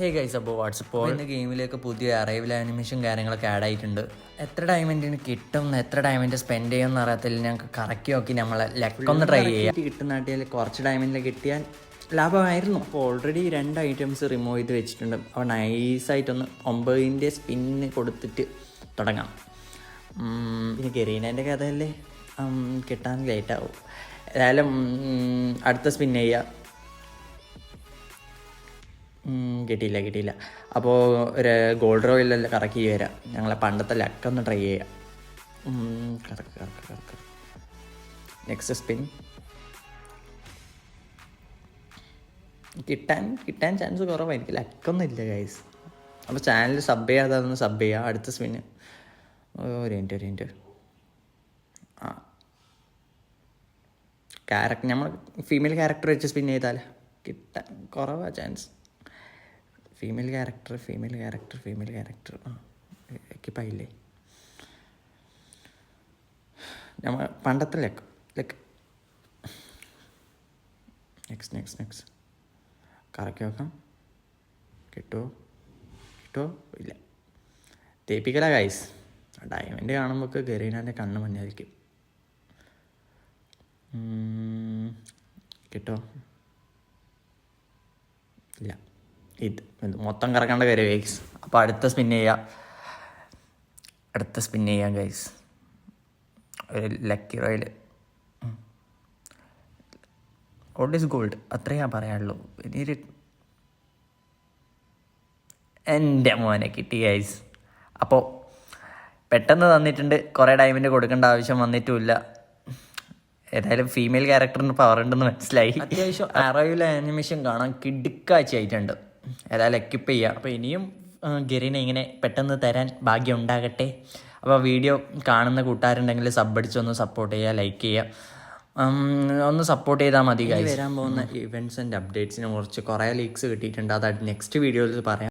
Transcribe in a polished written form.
Hey guys, അപ്പോൾ WhatsApp ഇന്ന് ഗെയിമിലേക്ക് പുതിയ അറൈവൽ ആനിമേഷൻ കാര്യങ്ങളൊക്കെ ആഡ് ആയിട്ടുണ്ട്. എത്ര ഡയമണ്ടിന് കിട്ടും, എത്ര ഡയമണ്ട് സ്പെൻഡ് ചെയ്യുമെന്ന് അറിയത്തില്ല. ഞങ്ങൾക്ക് കറക്കി നോക്കി നമ്മളെ ലക്കൊന്ന് ട്രൈ ചെയ്യാം. കിട്ടുന്നാട്ടിൽ കുറച്ച് ഡയമണ്ടിൽ കിട്ടിയാൽ ലാഭമായിരുന്നു. അപ്പോൾ ഓൾറെഡി 2 ഐറ്റംസ് റിമൂവ് ചെയ്ത് വെച്ചിട്ടുണ്ട്. അപ്പോൾ നൈസായിട്ടൊന്ന് 9ന്റെ സ്പിന്ന് കൊടുത്തിട്ട് തുടങ്ങാം. പിന്നെ ഗരീനേൻ്റെ കഥയല്ലേ, കിട്ടാൻ ലേറ്റാവും. ഏതായാലും അടുത്ത സ്പിൻ ചെയ്യുക. കിട്ടിയില്ല. അപ്പോൾ ഒരു ഗോൾഡ് റോയിലെല്ലാം കറക്കി വരാം. ഞങ്ങളെ പണ്ടത്തെ ലക്കൊന്ന് ട്രൈ ചെയ്യാം. കറക്ക്. Next spin. കിട്ടാൻ ചാൻസ് കുറവായിരിക്കും, ലക്കൊന്നും ഇല്ല ഗൈസ്. അപ്പോൾ ചാനൽ സബ് ചെയ്യാതെ സബ് ചെയ്യുക. അടുത്ത സ്പിന്ന് ഒരു മിനിറ്റ്. നമ്മൾ ഫീമെയിൽ ക്യാരക്ടർ വെച്ച് സ്പിൻ ചെയ്താൽ കിട്ടാൻ കുറവാണ് ചാൻസ്. Female character എക്കിപ്പായില്ലേ? നമ്മൾ പണ്ടത്തെ ലക്ക്. നെക്സ്റ്റ് കറക്കി നോക്കാം. കിട്ടുമോ? ഇല്ല. തേപ്പിക്കല ഗൈസ്. ഡയമണ്ട് കാണുമ്പോൾ ഗരീനാൻ്റെ കണ്ണ് മഞ്ഞായിരിക്കും. കിട്ടോ? ഇല്ല. ഇത് മൊത്തം കറക്കേണ്ട കാര്യം ഗൈസ്. അപ്പോൾ അടുത്ത സ്പിൻ ചെയ്യാം ഗൈസ്. ഒരു ലക്കി റോയിൽ ഓൾഡ് ഈസ് ഗോൾഡ്, അത്രേ ഞാൻ പറയാനുള്ളൂ. ഇനി എൻ്റെ മോനെ കിട്ടി ഗൈസ്. അപ്പോൾ പെട്ടെന്ന് തന്നിട്ടുണ്ട്. കുറേ ഡയമണ്ട് കൊടുക്കേണ്ട ആവശ്യം വന്നിട്ടുമില്ല. ഏതായാലും ഫീമെയിൽ ക്യാരക്ടറിന് പവർ ഉണ്ടെന്ന് മനസ്സിലായി. അത്യാവശ്യം അറൈവൽ ആനിമേഷൻ കാണാൻ കിടുക്കാഴ്ചയായിട്ടുണ്ട്. ഏതായാലും എക്യുപ്പ് ചെയ്യുക. അപ്പോൾ ഇനിയും ഗരീന ഇങ്ങനെ പെട്ടെന്ന് തരാൻ ഭാഗ്യം ഉണ്ടാകട്ടെ. അപ്പോൾ വീഡിയോ കാണുന്ന കൂട്ടുകാരുണ്ടെങ്കിൽ സബ് അടിച്ചൊന്ന് സപ്പോർട്ട് ചെയ്യുക, ലൈക്ക് ചെയ്യുക, ഒന്ന് സപ്പോർട്ട് ചെയ്താൽ മതി. വരാൻ പോകുന്ന ഇവൻറ്റ്സ് ആൻഡ് അപ്ഡേറ്റ്സിനെ കുറിച്ച് കുറേ ലീക്സ് കിട്ടിയിട്ടുണ്ട്. അത് നെക്സ്റ്റ് വീഡിയോയിൽ പറയാം.